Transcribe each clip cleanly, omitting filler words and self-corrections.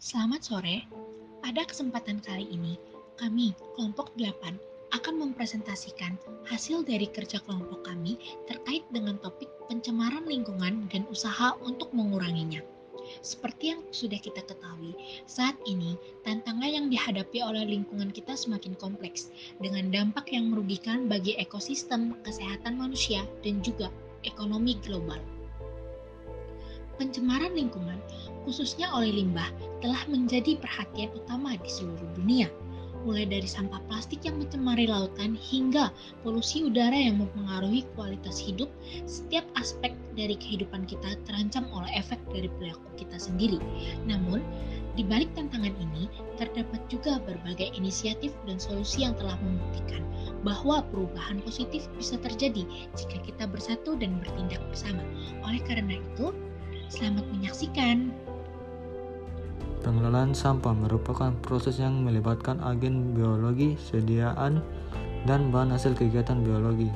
Selamat sore. Pada kesempatan kali ini, kami, kelompok 8, akan mempresentasikan hasil dari kerja kelompok kami terkait dengan topik pencemaran lingkungan dan usaha untuk menguranginya. Seperti yang sudah kita ketahui, saat ini tantangan yang dihadapi oleh lingkungan kita semakin kompleks, dengan dampak yang merugikan bagi ekosistem, kesehatan manusia, dan juga ekonomi global. Pencemaran lingkungan, khususnya oleh limbah, telah menjadi perhatian utama di seluruh dunia, mulai dari sampah plastik yang mencemari lautan hingga polusi udara yang mempengaruhi kualitas hidup. Setiap aspek dari kehidupan kita terancam oleh efek dari perilaku kita sendiri. Namun, di balik tantangan ini, terdapat juga berbagai inisiatif dan solusi yang telah membuktikan bahwa perubahan positif bisa terjadi jika kita bersatu dan bertindak bersama. Oleh karena itu, selamat menyaksikan. Pengelolaan sampah merupakan proses yang melibatkan agen biologi, sediaan, dan bahan hasil kegiatan biologi.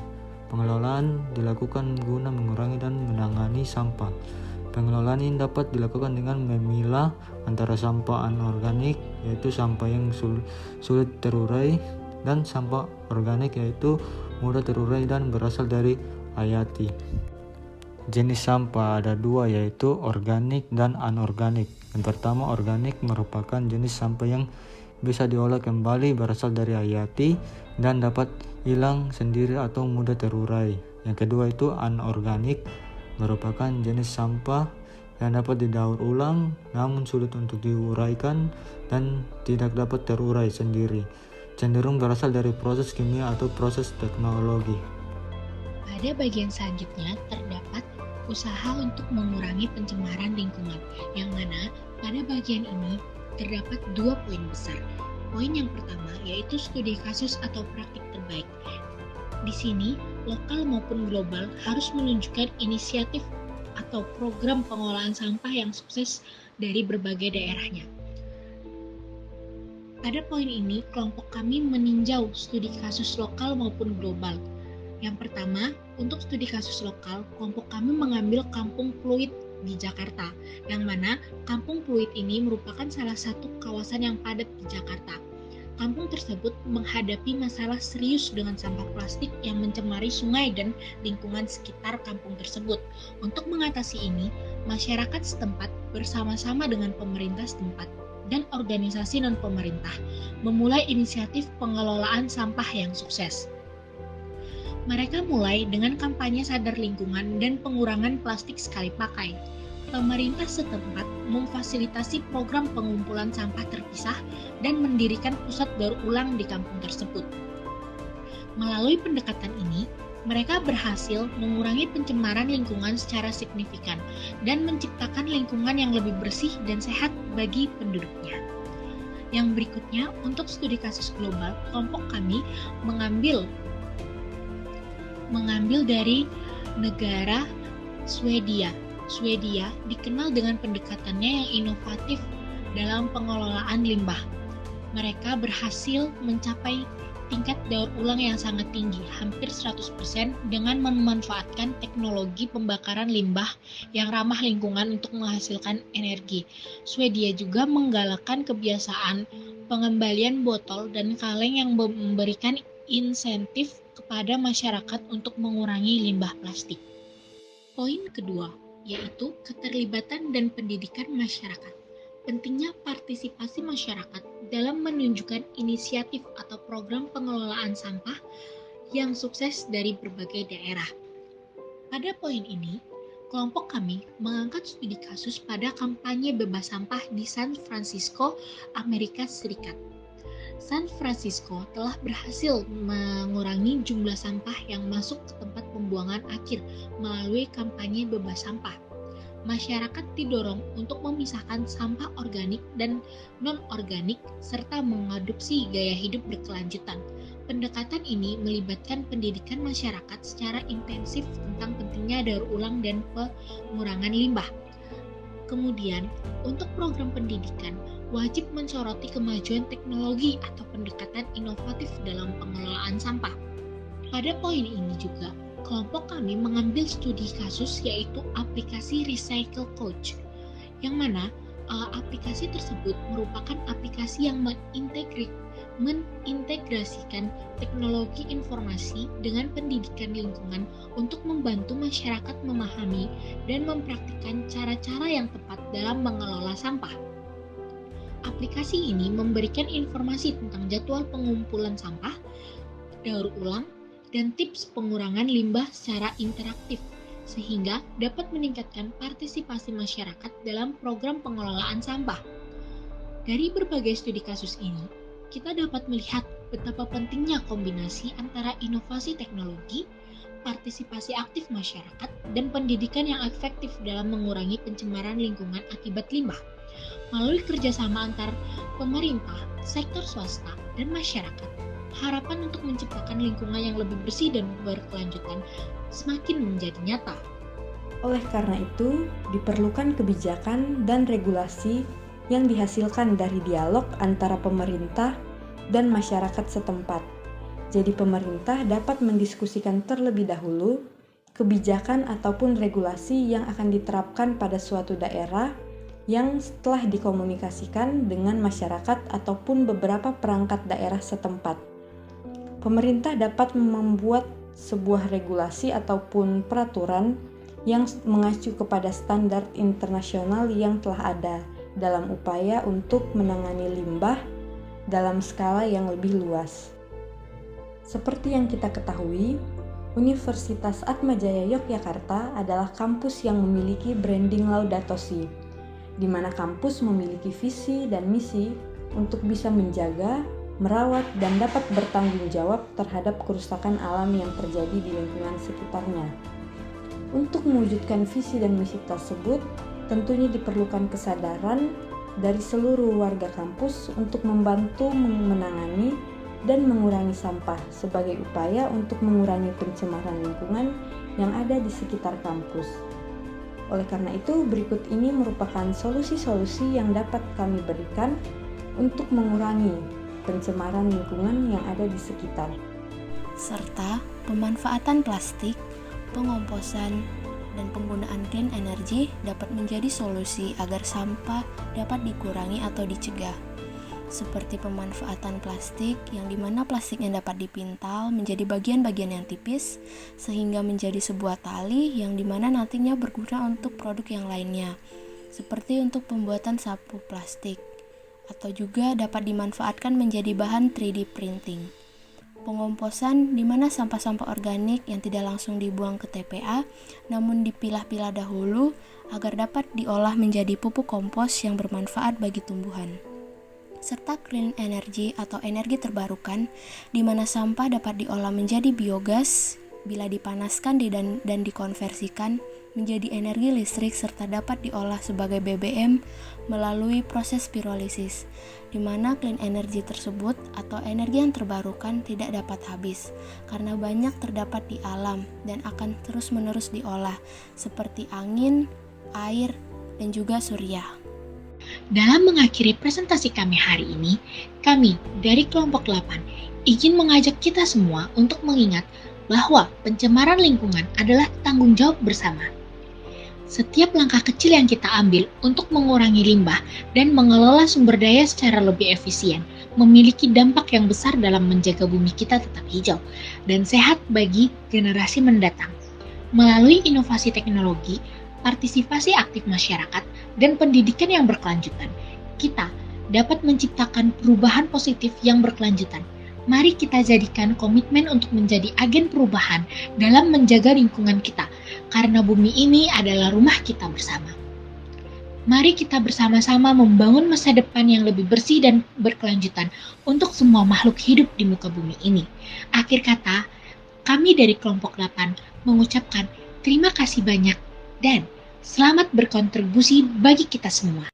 Pengelolaan dilakukan guna mengurangi dan menangani sampah. Pengelolaan ini dapat dilakukan dengan memilah antara sampah anorganik, yaitu sampah yang sulit terurai, dan sampah organik, yaitu mudah terurai dan berasal dari hayati. Jenis sampah ada dua, yaitu organik dan anorganik. Yang pertama, organik merupakan jenis sampah yang bisa diolah kembali, berasal dari hayati, dan dapat hilang sendiri atau mudah terurai. Yang kedua itu anorganik, merupakan jenis sampah yang dapat didaur ulang namun sulit untuk diuraikan dan tidak dapat terurai sendiri, cenderung berasal dari proses kimia atau proses teknologi. Pada bagian selanjutnya terdapat usaha untuk mengurangi pencemaran lingkungan, yang mana pada bagian ini terdapat dua poin besar. Poin yang pertama yaitu studi kasus atau praktik terbaik. Di sini, lokal maupun global harus menunjukkan inisiatif atau program pengolahan sampah yang sukses dari berbagai daerahnya. Pada poin ini, kelompok kami meninjau studi kasus lokal maupun global. Yang pertama, untuk studi kasus lokal, kelompok kami mengambil Kampung Pluit di Jakarta, yang mana Kampung Pluit ini merupakan salah satu kawasan yang padat di Jakarta. Kampung tersebut menghadapi masalah serius dengan sampah plastik yang mencemari sungai dan lingkungan sekitar kampung tersebut. Untuk mengatasi ini, masyarakat setempat bersama-sama dengan pemerintah setempat dan organisasi non-pemerintah memulai inisiatif pengelolaan sampah yang sukses. Mereka mulai dengan kampanye sadar lingkungan dan pengurangan plastik sekali pakai. Pemerintah setempat memfasilitasi program pengumpulan sampah terpisah dan mendirikan pusat daur ulang di kampung tersebut. Melalui pendekatan ini, mereka berhasil mengurangi pencemaran lingkungan secara signifikan dan menciptakan lingkungan yang lebih bersih dan sehat bagi penduduknya. Yang berikutnya, untuk studi kasus global, kelompok kami mengambil dari negara Swedia. Swedia dikenal dengan pendekatannya yang inovatif dalam pengelolaan limbah. Mereka berhasil mencapai tingkat daur ulang yang sangat tinggi, hampir 100%, dengan memanfaatkan teknologi pembakaran limbah yang ramah lingkungan untuk menghasilkan energi. Swedia juga menggalakkan kebiasaan pengembalian botol dan kaleng yang memberikan insentif kepada masyarakat untuk mengurangi limbah plastik. Poin kedua, yaitu keterlibatan dan pendidikan masyarakat. Pentingnya partisipasi masyarakat dalam menunjukkan inisiatif atau program pengelolaan sampah yang sukses dari berbagai daerah. Pada poin ini, kelompok kami mengangkat studi kasus pada kampanye bebas sampah di San Francisco, Amerika Serikat. San Francisco telah berhasil mengurangi jumlah sampah yang masuk ke tempat pembuangan akhir melalui kampanye bebas sampah. Masyarakat didorong untuk memisahkan sampah organik dan non-organik serta mengadopsi gaya hidup berkelanjutan. Pendekatan ini melibatkan pendidikan masyarakat secara intensif tentang pentingnya daur ulang dan pengurangan limbah. Kemudian, untuk program pendidikan, wajib mensoroti kemajuan teknologi atau pendekatan inovatif dalam pengelolaan sampah. Pada poin ini juga, kelompok kami mengambil studi kasus yaitu aplikasi Recycle Coach, yang mana Aplikasi tersebut merupakan aplikasi yang mengintegrasikan teknologi informasi dengan pendidikan lingkungan untuk membantu masyarakat memahami dan mempraktikkan cara-cara yang tepat dalam mengelola sampah. Aplikasi ini memberikan informasi tentang jadwal pengumpulan sampah, daur ulang, dan tips pengurangan limbah secara interaktif, sehingga dapat meningkatkan partisipasi masyarakat dalam program pengelolaan sampah. Dari berbagai studi kasus ini, kita dapat melihat betapa pentingnya kombinasi antara inovasi teknologi, partisipasi aktif masyarakat, dan pendidikan yang efektif dalam mengurangi pencemaran lingkungan akibat limbah. Melalui kerjasama antar pemerintah, sektor swasta, dan masyarakat, harapan untuk menciptakan lingkungan yang lebih bersih dan berkelanjutan semakin menjadi nyata. Oleh karena itu, diperlukan kebijakan dan regulasi yang dihasilkan dari dialog antara pemerintah dan masyarakat setempat. Jadi pemerintah dapat mendiskusikan terlebih dahulu kebijakan ataupun regulasi yang akan diterapkan pada suatu daerah yang setelah dikomunikasikan dengan masyarakat ataupun beberapa perangkat daerah setempat. Pemerintah dapat membuat sebuah regulasi ataupun peraturan yang mengacu kepada standar internasional yang telah ada dalam upaya untuk menangani limbah dalam skala yang lebih luas. Seperti yang kita ketahui, Universitas Atmajaya Yogyakarta adalah kampus yang memiliki branding Laudato Si, di mana kampus memiliki visi dan misi untuk bisa menjaga, merawat, dan dapat bertanggung jawab terhadap kerusakan alam yang terjadi di lingkungan sekitarnya. Untuk mewujudkan visi dan misi tersebut, tentunya diperlukan kesadaran dari seluruh warga kampus untuk membantu menangani dan mengurangi sampah sebagai upaya untuk mengurangi pencemaran lingkungan yang ada di sekitar kampus. Oleh karena itu, berikut ini merupakan solusi-solusi yang dapat kami berikan untuk mengurangi pencemaran lingkungan yang ada di sekitar, serta pemanfaatan plastik, pengomposan, dan penggunaan clean energy dapat menjadi solusi agar sampah dapat dikurangi atau dicegah. Seperti pemanfaatan plastik, yang dimana plastiknya dapat dipintal menjadi bagian-bagian yang tipis, sehingga menjadi sebuah tali yang dimana nantinya berguna untuk produk yang lainnya, seperti untuk pembuatan sapu plastik, atau juga dapat dimanfaatkan menjadi bahan 3D printing. Pengomposan, di mana sampah-sampah organik yang tidak langsung dibuang ke TPA, namun dipilah-pilah dahulu agar dapat diolah menjadi pupuk kompos yang bermanfaat bagi tumbuhan. Serta clean energy atau energi terbarukan, di mana sampah dapat diolah menjadi biogas bila dipanaskan dan dikonversikan menjadi energi listrik serta dapat diolah sebagai BBM melalui proses pirolisis, di mana clean energy tersebut atau energi yang terbarukan tidak dapat habis karena banyak terdapat di alam dan akan terus-menerus diolah seperti angin, air, dan juga surya. Dalam mengakhiri presentasi kami hari ini, kami dari kelompok 8 ingin mengajak kita semua untuk mengingat bahwa pencemaran lingkungan adalah tanggung jawab bersama. Setiap langkah kecil yang kita ambil untuk mengurangi limbah dan mengelola sumber daya secara lebih efisien memiliki dampak yang besar dalam menjaga bumi kita tetap hijau dan sehat bagi generasi mendatang. Melalui inovasi teknologi, partisipasi aktif masyarakat, dan pendidikan yang berkelanjutan, kita dapat menciptakan perubahan positif yang berkelanjutan. Mari kita jadikan komitmen untuk menjadi agen perubahan dalam menjaga lingkungan kita, karena bumi ini adalah rumah kita bersama. Mari kita bersama-sama membangun masa depan yang lebih bersih dan berkelanjutan untuk semua makhluk hidup di muka bumi ini. Akhir kata, kami dari kelompok 8 mengucapkan terima kasih banyak dan selamat berkontribusi bagi kita semua.